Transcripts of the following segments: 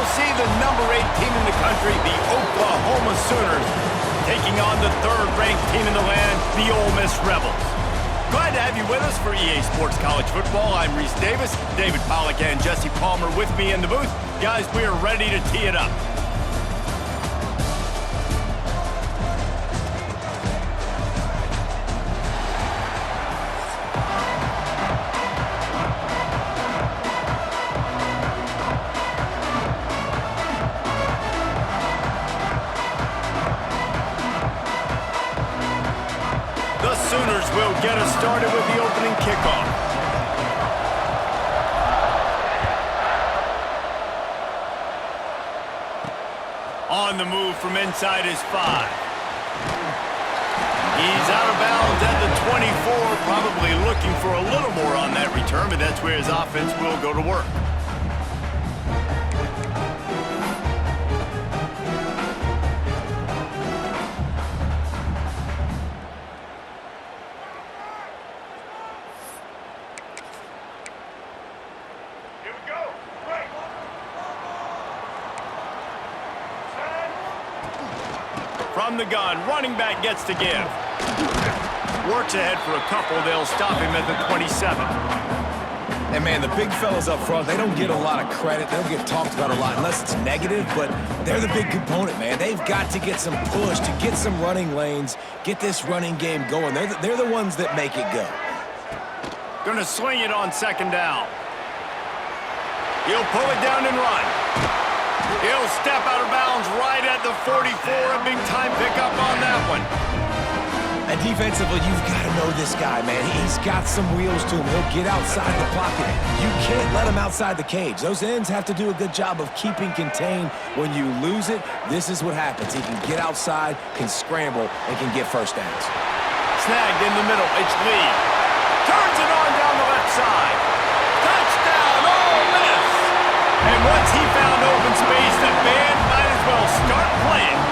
we'll see the #8 team in the country, the Oklahoma Sooners, taking on the 3rd-ranked team in the land, the Ole Miss Rebels. Glad to have you with us for EA Sports College Football. I'm Reese Davis, David Pollack and Jesse Palmer with me in the booth. Guys, we are ready to tee it up. Sooners will get us started with the opening kickoff. On the move from inside his 5. He's out of bounds at the 24, probably looking for a little more on that return, but that's where his offense will go to work. From the gun, running back gets to give. Works ahead for a couple. They'll stop him at the 27. And, man, the big fellas up front, they don't get a lot of credit. They don't get talked about a lot unless it's negative, but they're the big component, man. They've got to get some push, to get some running lanes, get this running game going. They're the ones that make it go. Gonna swing it on 2nd down. He'll pull it down and run. He'll step out of bounds right at the 44. A big-time pickup on that one. And defensively, you've got to know this guy, man. He's got some wheels to him. He'll get outside the pocket. You can't let him outside the cage. Those ends have to do a good job of keeping contained. When you lose it, this is what happens. He can get outside, can scramble, and can get first downs. Snagged in the middle. It's Lee. Turns it on down the left side. Touchdown, Ole Miss! And once he found open space, the band might as well start playing.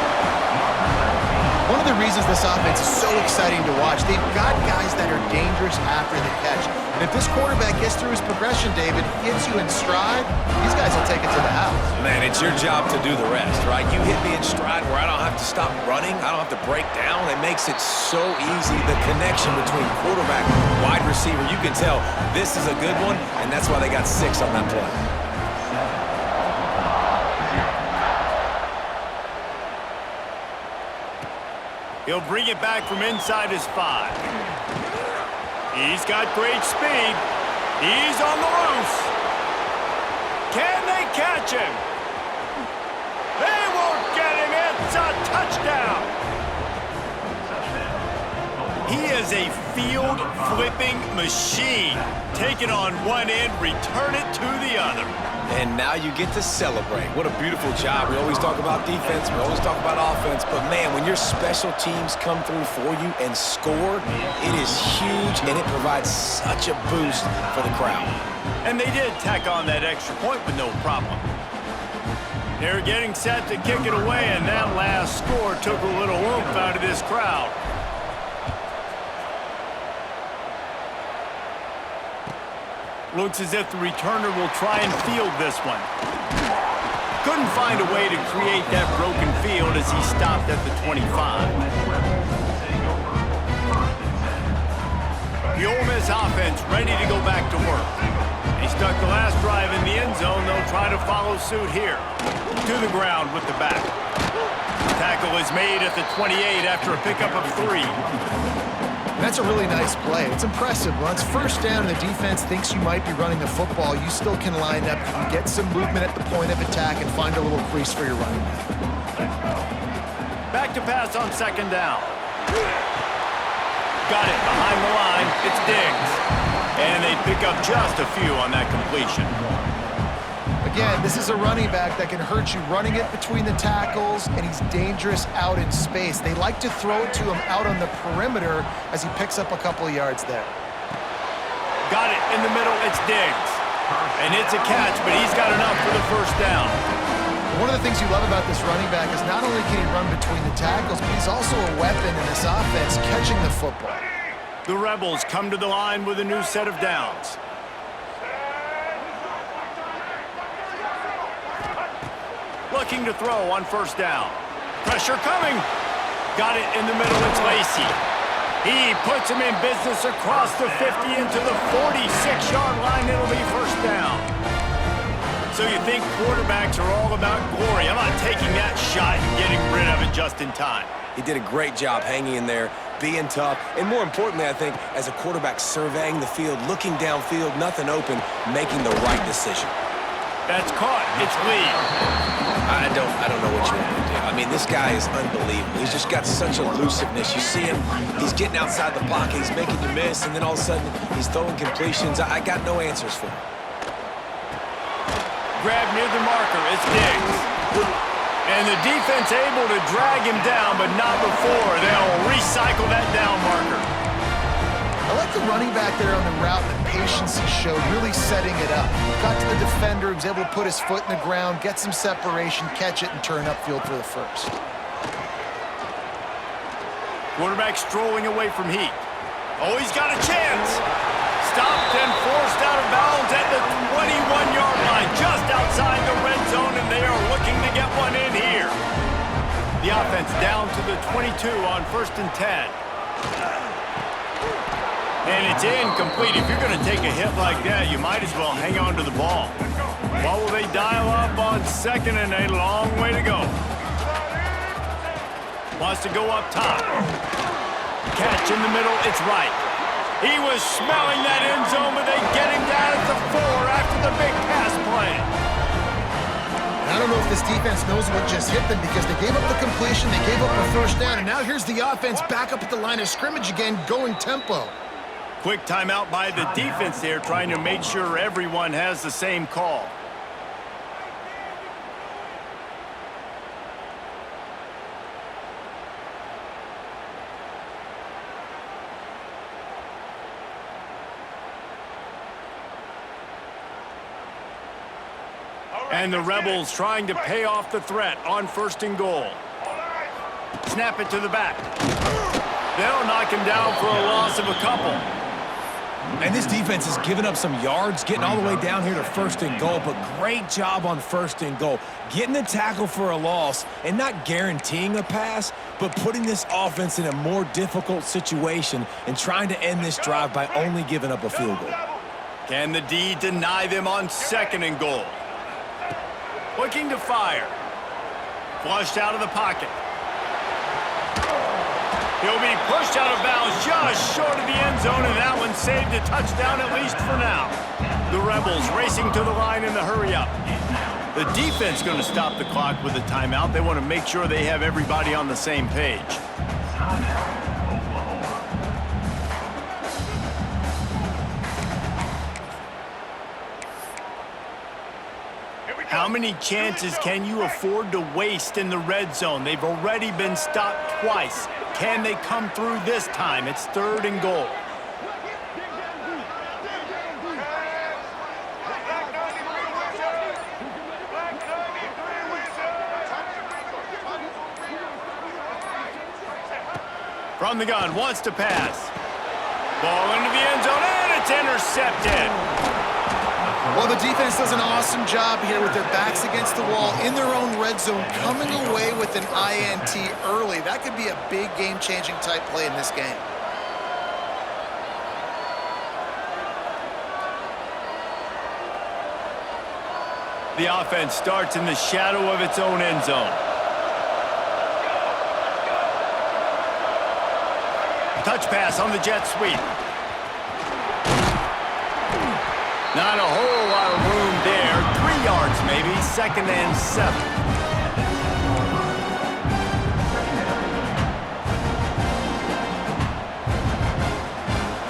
One of the reasons this offense is so exciting to watch, they've got guys that are dangerous after the catch. And if this quarterback gets through his progression, David, gets you in stride, these guys will take it to the house. Man, it's your job to do the rest, right? You hit me in stride where I don't have to stop running. I don't have to break down. It makes it so easy. The connection between quarterback and wide receiver, you can tell this is a good one, and that's why they got 6 on that play. He'll bring it back from inside his 5. He's got great speed. He's on the loose. Can they catch him? They won't get him. It's a touchdown. He is a field-flipping machine. Take it on one end, return it to the other. And now you get to celebrate. What a beautiful job. We always talk about defense. We always talk about offense. But, man, when your special teams come through for you and score, it is huge, and it provides such a boost for the crowd. And they did tack on that extra point with no problem. They're getting set to kick it away, and that last score took a little oomph out of this crowd. Looks as if the returner will try and field this one. Couldn't find a way to create that broken field as he stopped at the 25. The Ole Miss offense ready to go back to work. They stuck the last drive in the end zone. They'll try to follow suit here. To the ground with the back. Tackle is made at the 28 after a pickup of 3. That's a really nice play. It's impressive. Once first down and the defense thinks you might be running the football, you still can line up. You can get some movement at the point of attack and find a little crease for your running back. Back to pass on 2nd down. Got it behind the line. It's Diggs. And they pick up just a few on that completion. Again, this is a running back that can hurt you running it between the tackles, and he's dangerous out in space. They like to throw it to him out on the perimeter as he picks up a couple of yards there. Got it in the middle. It's Diggs. And it's a catch, but he's got enough for the first down. One of the things you love about this running back is not only can he run between the tackles, but he's also a weapon in this offense catching the football. The Rebels come to the line with a new set of downs. looking to throw on first down. Pressure coming. Got it in the middle. It's Lacy. He puts him in business across the 50 into the 46-yard line. It'll be first down. So you think quarterbacks are all about glory. I'm not taking that shot and getting rid of it just in time. He did a great job hanging in there, being tough, and more importantly, I think, as a quarterback surveying the field, looking downfield, nothing open, making the right decision. That's caught. It's Lee. I don't know what you want to do. I mean, this guy is unbelievable. He's just got such elusiveness. You see him, he's getting outside the pocket, he's making you miss, and then all of a sudden, he's throwing completions. I got no answers for him. Grab near the marker. It's Diggs. And the defense able to drag him down, but not before. They'll recycle that down marker. I like the running back there on the route, the patience he showed, really setting it up. Got to the defender, he was able to put his foot in the ground, get some separation, catch it, and turn upfield for the first. Quarterback strolling away from heat. Oh, he's got a chance. Stopped and forced out of bounds at the 21-yard line, just outside the red zone, and they are looking to get one in here. The offense down to the 22 on 1st and 10. And it's incomplete. If you're going to take a hit like that, you might as well hang on to the ball. What will they dial up on 2nd and a long way to go? Wants to go up top. Catch in the middle, it's right. He was smelling that end zone, but they get him down at the 4 after the big pass play. I don't know if this defense knows what just hit them because they gave up the completion, they gave up a first down, and now here's the offense back up at the line of scrimmage again, going tempo. Quick timeout by the defense there, trying to make sure everyone has the same call. And the Rebels trying to pay off the threat on 1st and goal. Snap it to the back. They'll knock him down for a loss of a couple. And this defense has given up some yards, getting all the way down here to 1st and goal, but great job on 1st and goal. Getting the tackle for a loss and not guaranteeing a pass, but putting this offense in a more difficult situation and trying to end this drive by only giving up a field goal. Can the D deny them on 2nd and goal? Looking to fire. Flushed out of the pocket. He'll be pushed out of bounds just short of the end zone, and that one saved a touchdown at least for now. The Rebels racing to the line in the hurry-up. The defense going to stop the clock with a timeout. They want to make sure they have everybody on the same page. How many chances can you afford to waste in the red zone? They've already been stopped twice. Can they come through this time? It's 3rd and goal. From the gun, wants to pass. Ball into the end zone, and it's intercepted. Well, the defense does an awesome job here with their backs against the wall in their own red zone, coming away with an INT early. That could be a big game-changing type play in this game. The offense starts in the shadow of its own end zone. Touch pass on the jet sweep. Not a whole lot of room there. 3 yards maybe, 2nd and 7.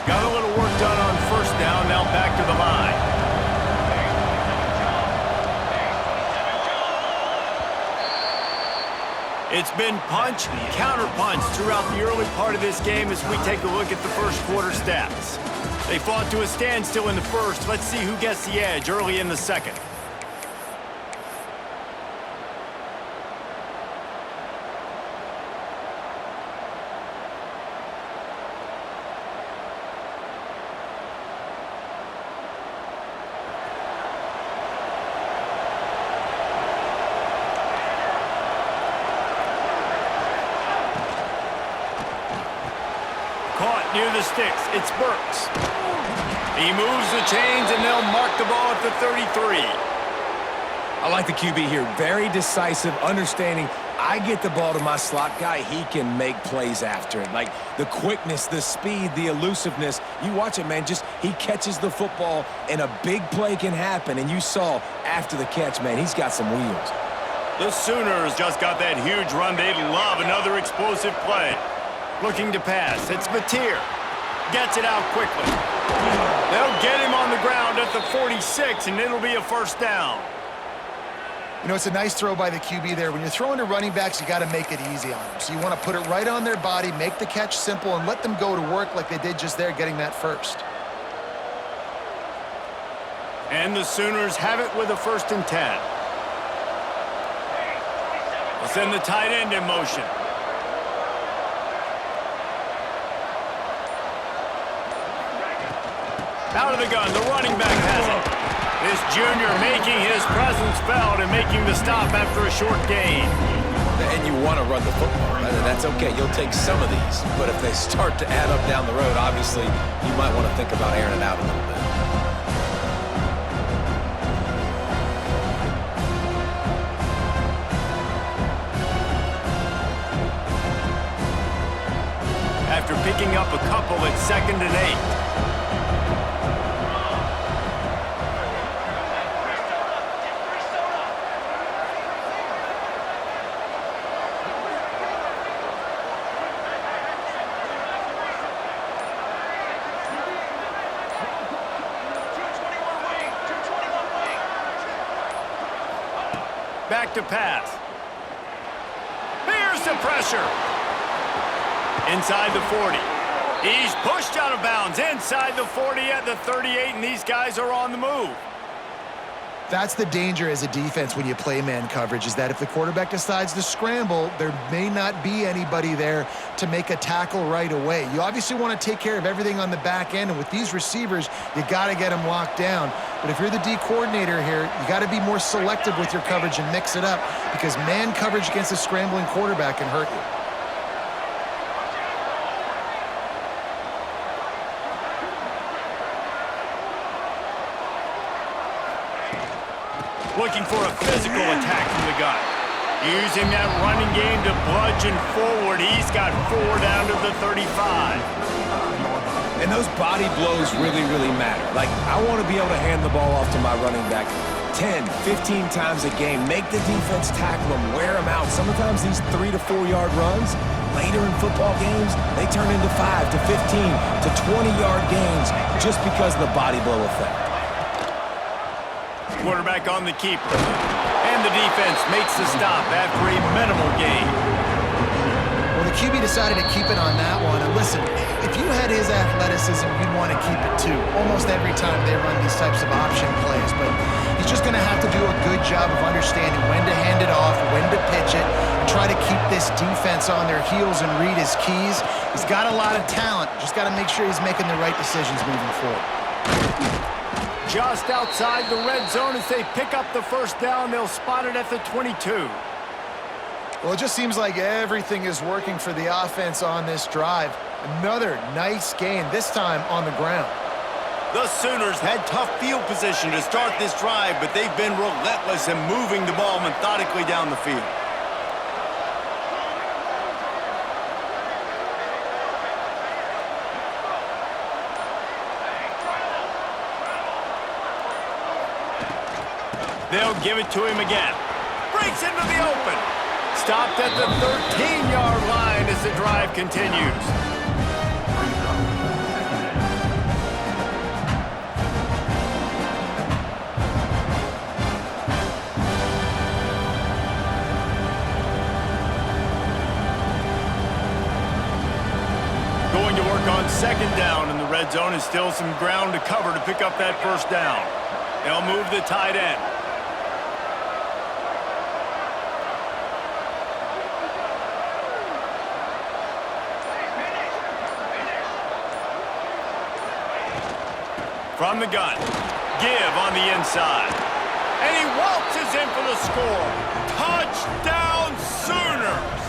Got a little work done on 1st down, now back to the line. It's been punch, counter punch throughout the early part of this game as we take a look at the 1st quarter stats. They fought to a standstill in the 1st. Let's see who gets the edge early in the 2nd. near the sticks. It's Burks. He moves the chains, and they'll mark the ball at the 33. I like the QB here. Very decisive, understanding I get the ball to my slot guy, he can make plays after it. Like the quickness, the speed, the elusiveness. You watch it, man, just he catches the football and a big play can happen. And you saw after the catch, man, he's got some wheels. The Sooners just got that huge run. They'd love another explosive play. Looking to pass. It's Mateer. Gets it out quickly. They'll get him on the ground at the 46, and it'll be a first down. You know, it's a nice throw by the QB there. When you're throwing to running backs, you got to make it easy on them. So you want to put it right on their body, make the catch simple, and let them go to work like they did just there, getting that first. And the Sooners have it with a 1st and 10. They'll send the tight end in motion. Out of the gun, the running back has it. This junior making his presence felt and making the stop after a short gain. And you want to run the football. That's okay. You'll take some of these. But if they start to add up down the road, obviously, you might want to think about airing it out a little bit. After picking up a couple at 2nd and 8. Back to pass. Here's the pressure. Inside the 40. He's pushed out of bounds inside the 40 at the 38, and these guys are on the move. That's the danger as a defense when you play man coverage, is that if the quarterback decides to scramble, there may not be anybody there to make a tackle right away. You obviously want to take care of everything on the back end, and with these receivers, you got to get them locked down. But if you're the D coordinator here, you got to be more selective with your coverage and mix it up, because man coverage against a scrambling quarterback can hurt you. Looking for a physical attack from the gun. Using that running game to bludgeon forward. He's got 4 down to the 35. And those body blows really, really matter. Like, I want to be able to hand the ball off to my running back 10, 15 times a game. Make the defense tackle them, wear them out. Sometimes these 3 to 4 yard runs, later in football games, they turn into 5 to 15 to 20 yard gains just because of the body blow effect. Quarterback on the keeper. And the defense makes the stop after a minimal gain. Well, the QB decided to keep it on that one. And listen, if you had his athleticism, you'd want to keep it too. Almost every time they run these types of option plays. But he's just going to have to do a good job of understanding when to hand it off, when to pitch it, and try to keep this defense on their heels and read his keys. He's got a lot of talent. Just got to make sure he's making the right decisions moving forward. Just outside the red zone as they pick up the 1st down. They'll spot it at the 22. Well, it just seems like everything is working for the offense on this drive. Another nice gain, this time on the ground. The Sooners had tough field position to start this drive, but they've been relentless in moving the ball methodically down the field. They'll give it to him again. Breaks into the open. Stopped at the 13-yard line as the drive continues. Going to work on 2nd down in the red zone, and still some ground to cover to pick up that 1st down. They'll move the tight end. From the gun, give on the inside. And he waltzes in for the score. Touchdown, Sooners!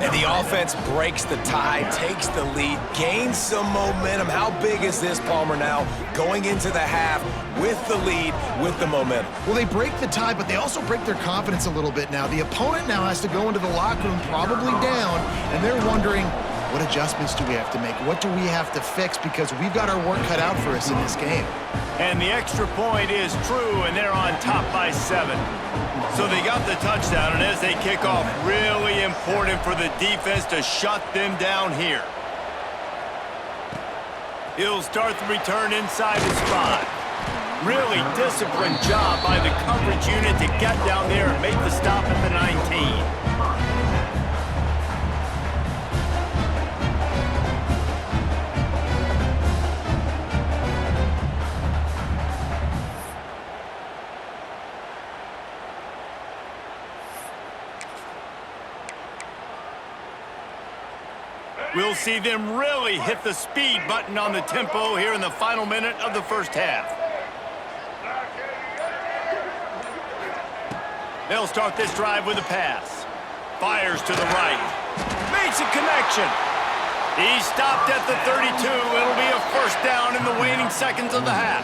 And the offense breaks the tie, takes the lead, gains some momentum. How big is this, Palmer, now going into the half with the lead, with the momentum? Well, they break the tie, but they also break their confidence a little bit now. The opponent now has to go into the locker room probably down, and they're wondering, what adjustments do we have to make? What do we have to fix? Because we've got our work cut out for us in this game. And the extra point is true, and they're on top by 7. So they got the touchdown, and as they kick off, really important for the defense to shut them down here. He'll start the return inside his 5. Really disciplined job by the coverage unit to get down there and make the stop at the 19. We'll see them really hit the speed button on the tempo here in the final minute of the first half. They'll start this drive with a pass. Fires to the right. Makes a connection. He stopped at the 32. It'll be a first down in the waning seconds of the half.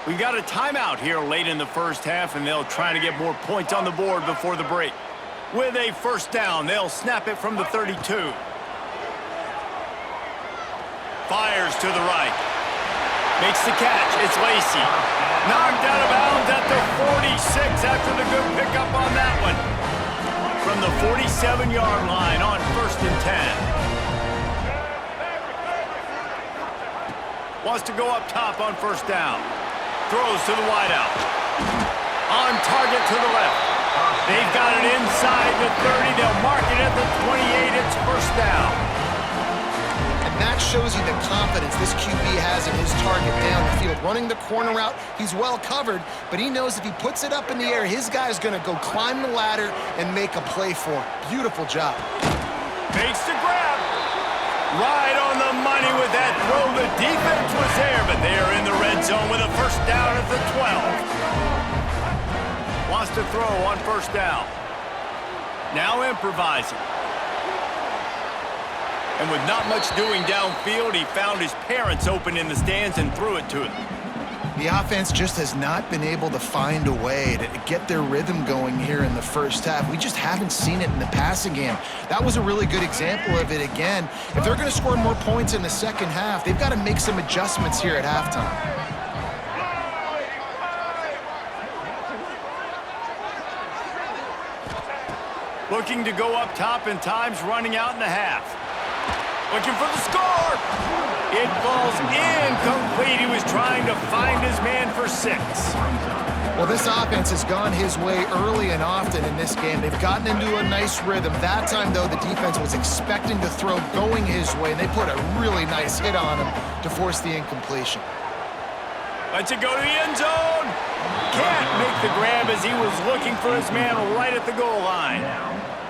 We've got a timeout here late in the first half, and they'll try to get more points on the board before the break. With a first down, they'll snap it from the 32. Fires to the right. Makes the catch. It's Lacy. Knocked out of bounds at the 46 after the good pickup on that one. From the 47-yard line on 1st and 10. Wants to go up top on first down. Throws to the wideout. On target to the left. They've got it inside the 30. They'll mark it at the 28. It's first down. That shows you the confidence this QB has in his target down the field. Running the corner route, he's well covered, but he knows if he puts it up in the air, his guy's going to go climb the ladder and make a play for him. Beautiful job. Makes the grab. Right on the money with that throw. The defense was there, but they are in the red zone with a first down at the 12. Wants to throw on first down. Now improvising. And with not much doing downfield, he found his parents open in the stands and threw it to him. The offense just has not been able to find a way to get their rhythm going here in the first half. We just haven't seen it in the passing game. That was a really good example of it again. If they're going to score more points in the second half, they've got to make some adjustments here at halftime. Looking to go up top, and time's running out in the half. Looking for the score. It falls incomplete. He was trying to find his man for 6. Well, this offense has gone his way early and often in this game. They've gotten into a nice rhythm. That time, though, the defense was expecting to throw going his way, and they put a really nice hit on him to force the incompletion. Lets it go to the end zone. Can't make the grab as he was looking for his man right at the goal line.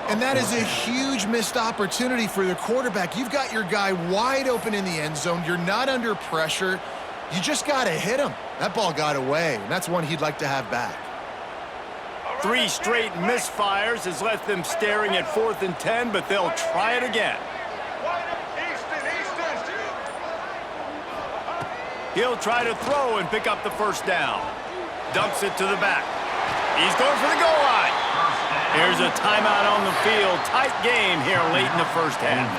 And that is a huge missed opportunity for the quarterback. You've got your guy wide open in the end zone. You're not under pressure. You just got to hit him. That ball got away, and that's one he'd like to have back. 3 straight misfires has left them staring at 4th and 10, but they'll try it again. He'll try to throw and pick up the first down. Dumps it to the back. He's going for the goal line. Here's a timeout on the field. Tight game here late in the first half.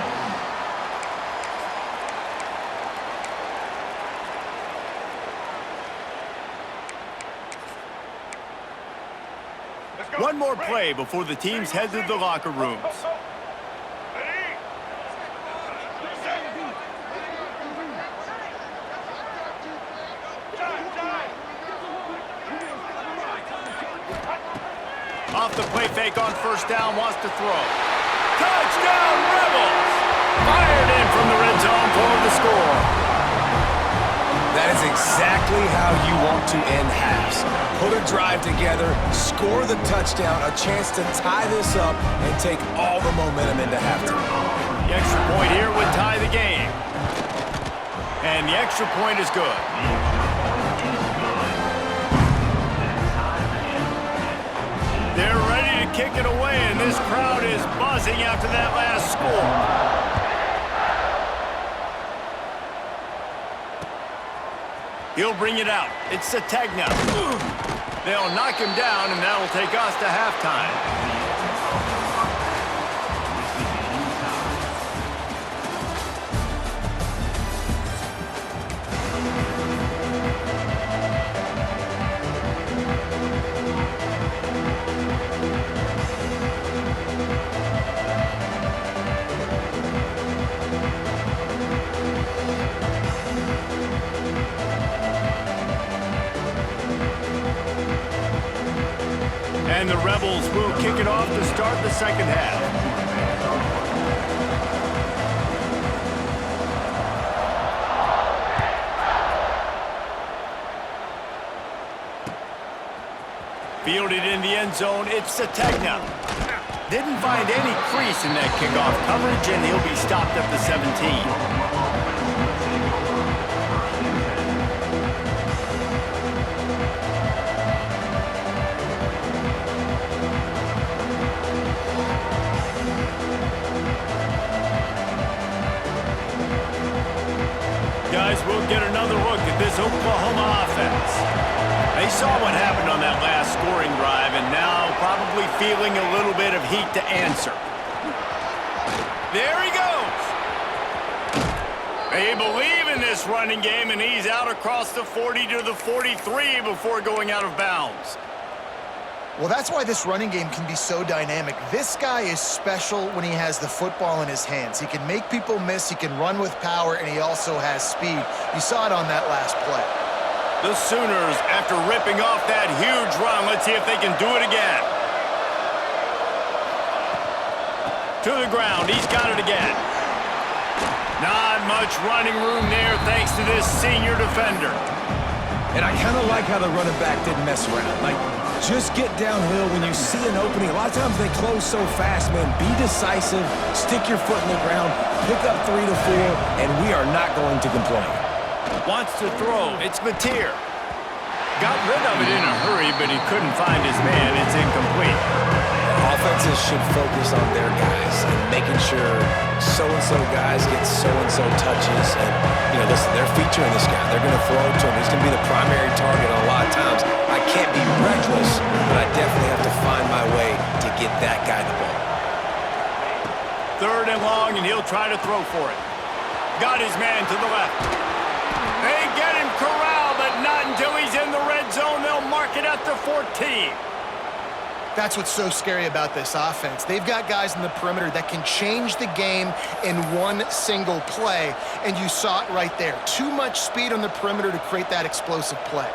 One more play before the teams head to the locker rooms. Off the play fake on first down, wants to throw. Touchdown, Rebels! Fired in from the red zone for the score. That is exactly how you want to end halves. Put a drive together, score the touchdown, a chance to tie this up, and take all the momentum into halftime. The extra point here would tie the game. And the extra point is good. They're ready to kick it away, and this crowd is buzzing after that last score. He'll bring it out. It's Sategna. They'll knock him down, and that'll take us to halftime. And the Rebels will kick it off to start the second half. Fielded in the end zone, it's Sategna. Didn't find any crease in that kickoff coverage, and he'll be stopped at the 17. Guys, we'll get another look at this Oklahoma offense. They saw what happened on that last scoring drive, and now probably feeling a little bit of heat to answer. There he goes. They believe in this running game, and he's out across the 40 to the 43 before going out of bounds. Well, that's why this running game can be so dynamic. This guy is special when he has the football in his hands. He can make people miss, he can run with power, and he also has speed. You saw it on that last play. The Sooners, after ripping off that huge run, let's see if they can do it again. To the ground, he's got it again. Not much running room there thanks to this senior defender. And I kind of like how the running back didn't mess around. Like, just get downhill when you see an opening. A lot of times they close so fast, man. Be decisive, stick your foot in the ground, pick up 3 to 4, and we are not going to complain. Wants to throw. It's Mateer. Got rid of it in a hurry, but he couldn't find his man. It's incomplete. Offenses should focus on their guys and making sure so-and-so guys get so-and-so touches. And, you know, listen, they're featuring this guy. They're going to throw to him. He's going to be the primary target a lot of times. I can't be reckless, but I definitely have to find my way to get that guy the ball. 3rd and long, and he'll try to throw for it. Got his man to the left. They get him corralled, but not until he's in the red zone. They'll mark it at the 14. That's what's so scary about this offense. They've got guys in the perimeter that can change the game in one single play, and you saw it right there. Too much speed on the perimeter to create that explosive play.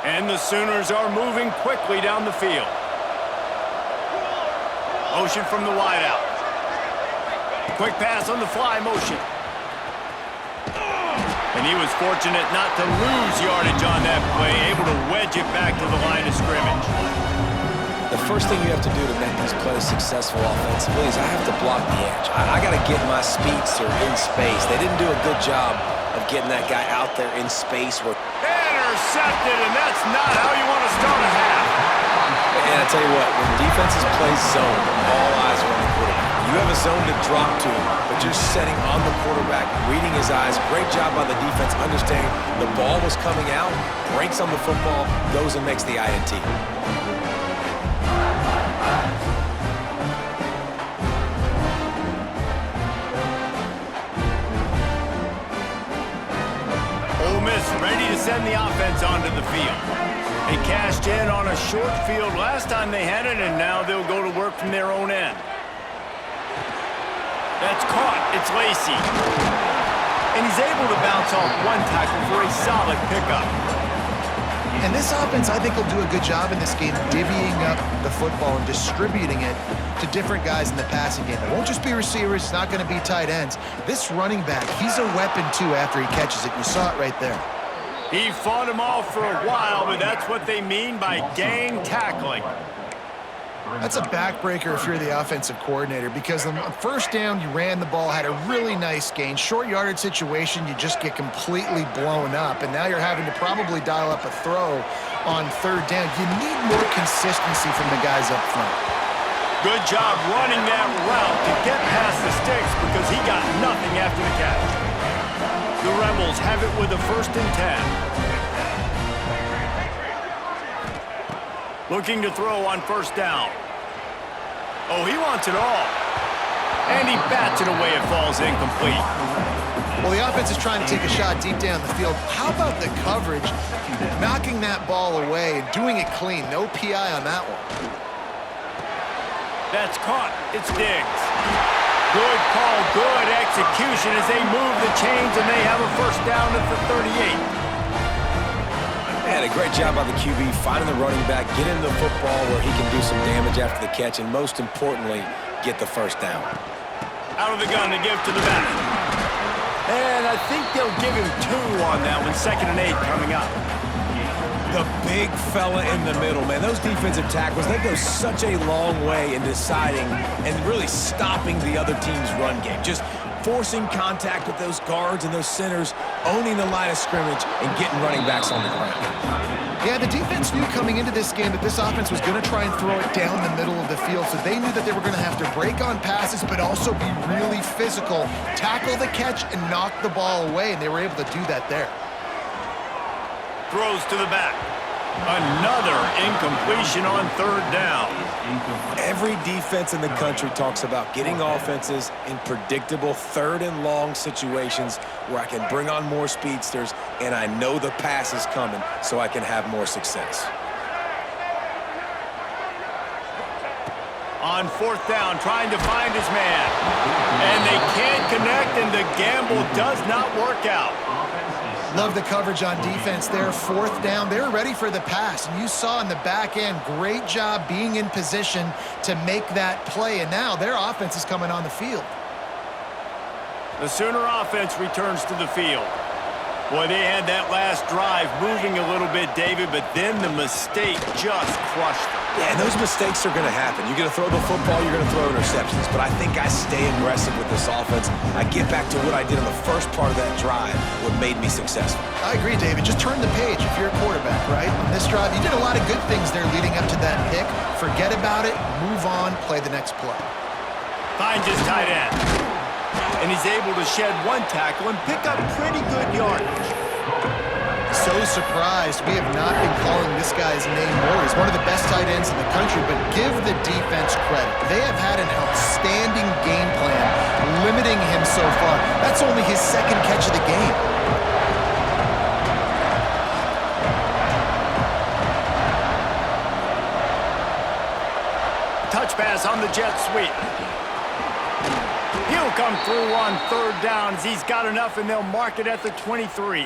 And the Sooners are moving quickly down the field. Motion from the wideout. Quick pass on the fly motion. And he was fortunate not to lose yardage on that play, able to wedge it back to the line of scrimmage. The first thing you have to do to make these plays successful offensively is I have to block the edge. I got to get my speedster in space. They didn't do a good job of getting that guy out there in space. Intercepted, and that's not how you want to start a half. And I tell you what, when defenses play zone, all eyes are on the quarterback. You have a zone to drop to, but you're setting on the quarterback, reading his eyes. Great job by the defense, understanding the ball was coming out, breaks on the football, goes and makes the INT. Ole Miss ready to send the offense onto the field. They cashed in on a short field last time they had it, and now they'll go to work from their own end. That's caught. It's Lacy. And he's able to bounce off one tackle for a solid pickup. And this offense, I think, will do a good job in this game divvying up the football and distributing it to different guys in the passing game. It won't just be receivers. It's not going to be tight ends. This running back, he's a weapon, too, after he catches it. You saw it right there. He fought him off for a while, but that's what they mean by gang tackling. That's a backbreaker if you're the offensive coordinator, because on first down, you ran the ball, had a really nice gain. Short yardage situation, you just get completely blown up, and now you're having to probably dial up a throw on third down. You need more consistency from the guys up front. Good job running that route to get past the sticks because he got nothing after the catch. The Rebels have it with a 1st and 10. Looking to throw on 1st down. Oh, he wants it all. And he bats it away. It falls incomplete. Well, the offense is trying to take a shot deep down the field. How about the coverage? Knocking that ball away and doing it clean. No PI on that one. That's caught. It's Diggs. Good call, good execution as they move the chains, and they have a 1st down at the 38. Man, a great job by the QB finding the running back, getting the football where he can do some damage after the catch, and most importantly, get the 1st down. Out of the gun to give to the back. And I think they'll give him 2 on that one. 2nd and 8 coming up. The big fella in the middle, man. Those defensive tackles, they go such a long way in deciding and really stopping the other team's run game. Just forcing contact with those guards and those centers, owning the line of scrimmage, and getting running backs on the ground. Yeah, the defense knew coming into this game that this offense was going to try and throw it down the middle of the field, so they knew that they were going to have to break on passes but also be really physical, tackle the catch, and knock the ball away, and they were able to do that there. Throws to the back. Another incompletion on 3rd down. Every defense in the country talks about getting offenses in predictable 3rd and long situations where I can bring on more speedsters and I know the pass is coming so I can have more success. On 4th down, trying to find his man. And they can't connect, and the gamble does not work out. Love the coverage on defense there. 4th down, they were ready for the pass. And you saw in the back end, great job being in position to make that play. And now their offense is coming on the field. The Sooner offense returns to the field. Boy, they had that last drive moving a little bit, David, but then the mistake just crushed them. Yeah, and those mistakes are going to happen. You're going to throw the football, you're going to throw interceptions. But I think I stay aggressive with this offense. I get back to what I did in the first part of that drive, what made me successful. I agree, David. Just turn the page if you're a quarterback, right? On this drive, you did a lot of good things there leading up to that pick. Forget about it, move on, play the next play. Finds his tight end. And he's able to shed 1 tackle and pick up pretty good yardage. So surprised we have not been calling this guy's name more. He's one of the best tight ends in the country, but give the defense credit. They have had an outstanding game plan limiting him so far. That's only his 2nd catch of the game. Touch pass on the jet sweep. He'll come through on 3rd down as he's got enough, and they'll mark it at the 23.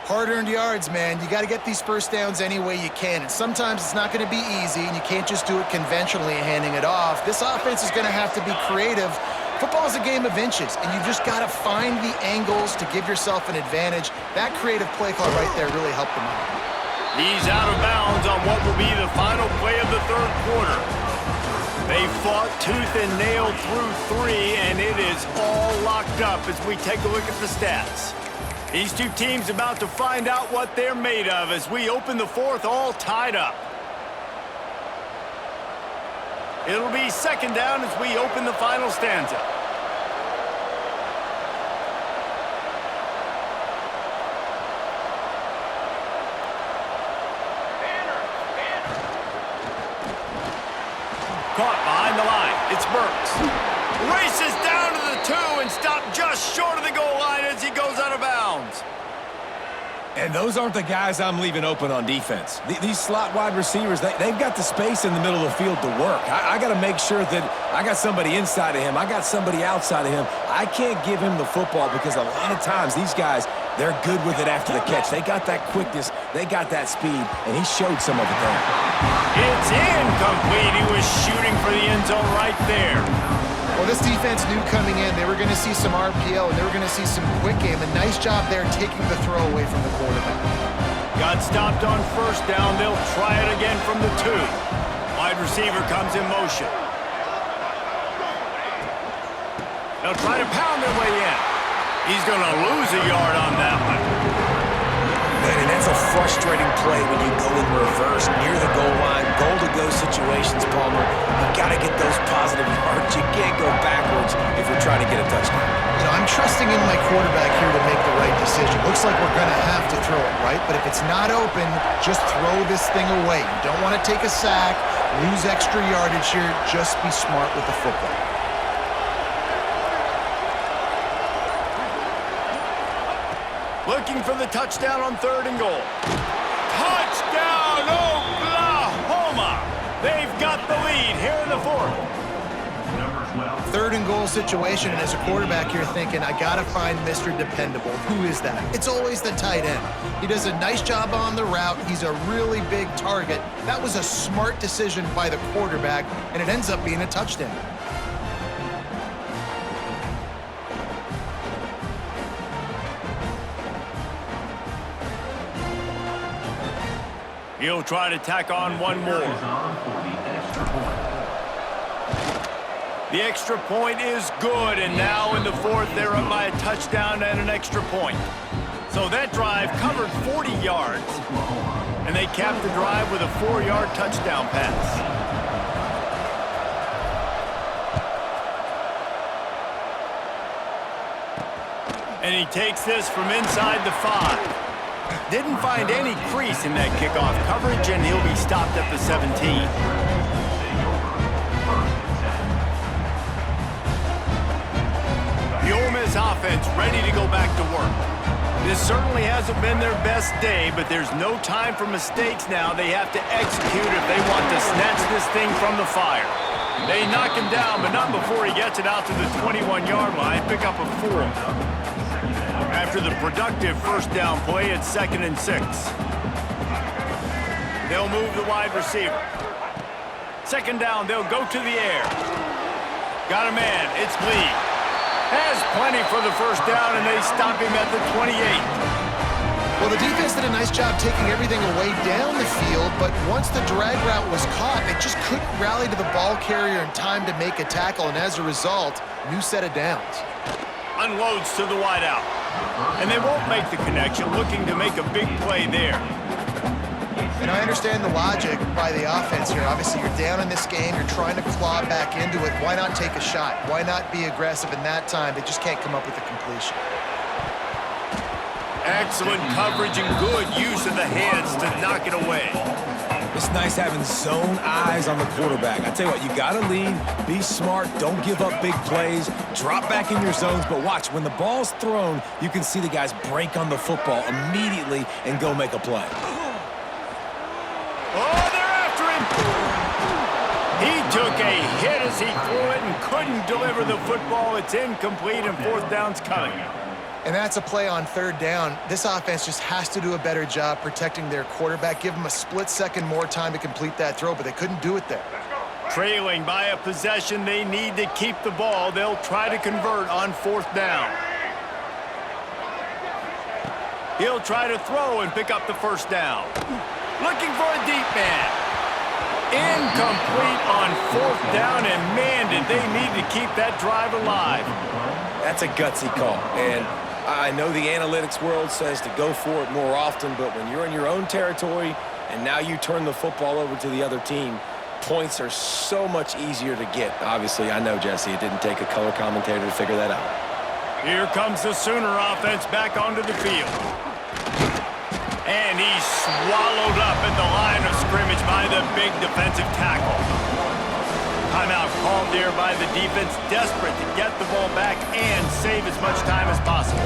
Hard-earned yards, man. You got to get these 1st downs any way you can. And sometimes it's not going to be easy, and you can't just do it conventionally and handing it off. This offense is going to have to be creative. Football is a game of inches, and you've just got to find the angles to give yourself an advantage. That creative play call right there really helped them out. He's out of bounds on what will be the final play of the 3rd quarter. They fought tooth and nail through 3, and it is all locked up as we take a look at the stats. These two teams about to find out what they're made of as we open the 4th all tied up. It'll be 2nd down as we open the final stanza. Caught behind the line. It's Burks. Races down to the 2 and stopped just short of the goal line as he goes out of bounds. And those aren't the guys I'm leaving open on defense. These slot wide receivers, they've got the space in the middle of the field to work. I got to make sure that I got somebody inside of him. I got somebody outside of him. I can't give him the football because a lot of times these guys, they're good with it after the catch. They got that quickness. They got that speed, and he showed some of it there. It's incomplete. He was shooting for the end zone right there. Well, this defense knew coming in they were going to see some RPO and they were going to see some quick game. A nice job there taking the throw away from the quarterback. Got stopped on 1st down. They'll try it again from the 2. Wide receiver comes in motion. They'll try to pound their way in. He's going to lose a yard on that one. Man, and that's a frustrating play when you go in reverse near the goal line. Goal-to-go situations, Palmer. You've got to get those positive yards. You can't go backwards if you're trying to get a touchdown. You know, I'm trusting in my quarterback here to make the right decision. Looks like we're going to have to throw it, right? But if it's not open, just throw this thing away. You don't want to take a sack, lose extra yardage here. Just be smart with the football. Looking for the touchdown on 3rd and goal. Touchdown, Oklahoma! They've got the lead here in the 4th. 3rd and goal situation, and as a quarterback, you're thinking, I got to find Mr. Dependable. Who is that? It's always the tight end. He does a nice job on the route. He's a really big target. That was a smart decision by the quarterback, and it ends up being a touchdown. He'll try to tack on one more. The extra point is good, and now in the 4th, they're up by a touchdown and an extra point. So that drive covered 40 yards, and they capped the drive with a 4-yard touchdown pass. And he takes this from inside the 5. Didn't find any crease in that kickoff coverage, and he'll be stopped at the 17. The Ole Miss offense ready to go back to work. This certainly hasn't been their best day, but there's no time for mistakes now. They have to execute if they want to snatch this thing from the fire. They knock him down, but not before he gets it out to the 21-yard line. Pick up a 4. After the productive 1st down play, it's 2nd and 6. They'll move the wide receiver. 2nd down, they'll go to the air. Got a man, it's Lee. Has plenty for the 1st down, and they stop him at the 28. Well, the defense did a nice job taking everything away down the field, but once the drag route was caught, they just couldn't rally to the ball carrier in time to make a tackle, and as a result, new set of downs. Unloads to the wideout. And they won't make the connection, looking to make a big play there. And I understand the logic by the offense here. Obviously, you're down in this game. You're trying to claw back into it. Why not take a shot? Why not be aggressive in that time? They just can't come up with a completion. Excellent coverage and good use of the hands to knock it away. It's nice having zone eyes on the quarterback. I tell you what, you got to lead, be smart, don't give up big plays, drop back in your zones, but watch, when the ball's thrown, you can see the guys break on the football immediately and go make a play. Oh, they're after him! He took a hit as he threw it and couldn't deliver the football. It's incomplete, and 4th down's coming. And that's a play on 3rd down. This offense just has to do a better job protecting their quarterback. Give them a split second more time to complete that throw, but they couldn't do it there. Trailing by a possession, they need to keep the ball. They'll try to convert on 4th down. He'll try to throw and pick up the 1st down. Looking for a deep man. Incomplete on 4th down, and man, did they need to keep that drive alive. That's a gutsy call, and I know the analytics world says to go for it more often, but when you're in your own territory and now you turn the football over to the other team, points are so much easier to get. Obviously, I know, Jesse, it didn't take a color commentator to figure that out. Here comes the Sooner offense back onto the field. And he's swallowed up at the line of scrimmage by the big defensive tackle. Timeout called there by the defense, desperate to get the ball back and save as much time as possible.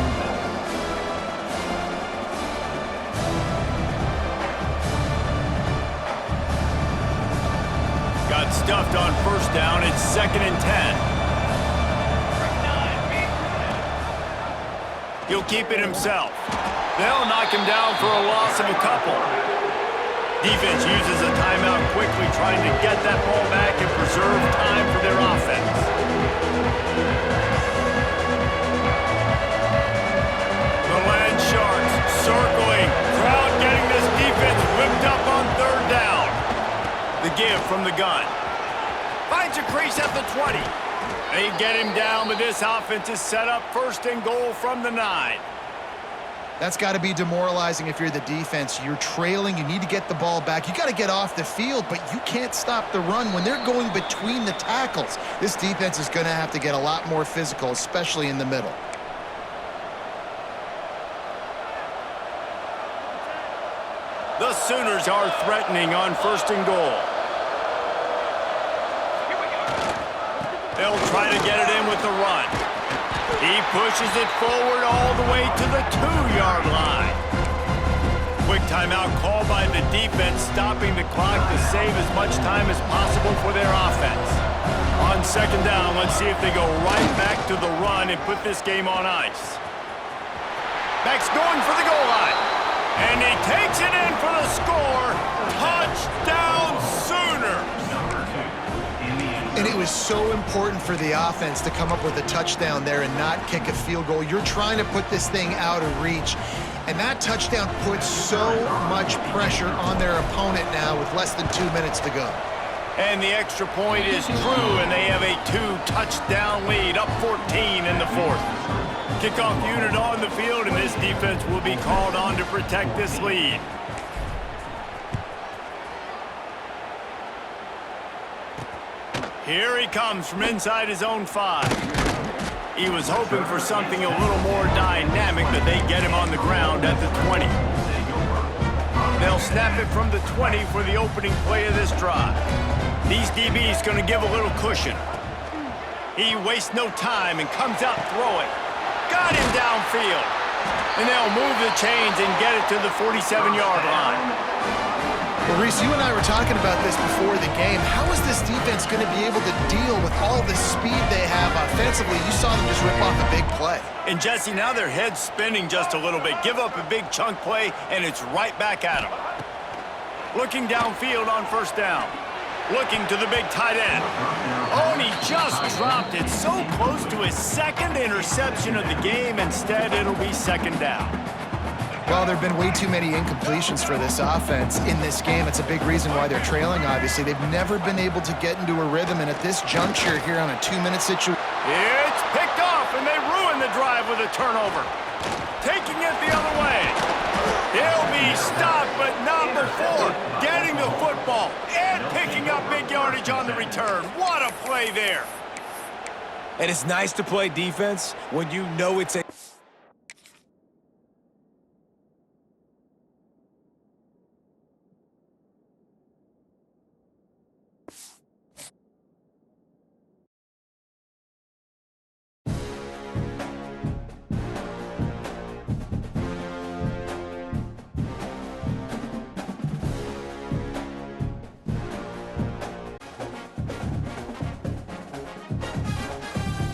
Got stuffed on 1st down. It's 2nd and 10. He'll keep it himself. They'll knock him down for a loss of a couple. Defense uses a timeout quickly, trying to get that ball back and preserve time for their offense. The Land Sharks circling. Crowd getting this defense whipped up on 3rd down. The give from the gun. Finds a crease at the 20. They get him down, but this offense is set up 1st and goal from the 9. That's got to be demoralizing if you're the defense. You're trailing. You need to get the ball back. You got to get off the field, but you can't stop the run when they're going between the tackles. This defense is going to have to get a lot more physical, especially in the middle. The Sooners are threatening on 1st and goal. They'll try to get it in with the run. He pushes it forward all the way to the 2-yard line. Quick timeout call by the defense, stopping the clock to save as much time as possible for their offense. On 2nd down, let's see if they go right back to the run and put this game on ice. Beck's going for the goal line. And he takes it in for the score. Touchdown, Sooners! And it was so important for the offense to come up with a touchdown there and not kick a field goal. You're trying to put this thing out of reach. And that touchdown puts so much pressure on their opponent now with less than 2 minutes to go. And the extra point is true, and they have a 2-touchdown lead, up 14 in the 4th. Kickoff unit on the field, and this defense will be called on to protect this lead. Here he comes from inside his own 5. He was hoping for something a little more dynamic, but they get him on the ground at the 20. They'll snap it from the 20 for the opening play of this drive. These DBs going to give a little cushion. He wastes no time and comes out throwing. Got him downfield. And they'll move the chains and get it to the 47-yard line. Well, Reese, you and I were talking about this before the game. How is this defense going to be able to deal with all the speed they have offensively? You saw them just rip off a big play. And, Jesse, now their head's spinning just a little bit. Give up a big chunk play, and it's right back at them. Looking downfield on 1st down. Looking to the big tight end. Oh, and he just dropped it so close to his 2nd interception of the game. Instead, it'll be 2nd down. Well, there have been way too many incompletions for this offense in this game. It's a big reason why they're trailing, obviously. They've never been able to get into a rhythm, and at this juncture here on a 2-minute situation... It's picked off, and they ruin the drive with a turnover. Taking it the other way. He'll be stopped, but not before getting the football and picking up big yardage on the return. What a play there. And it's nice to play defense when you know it's a...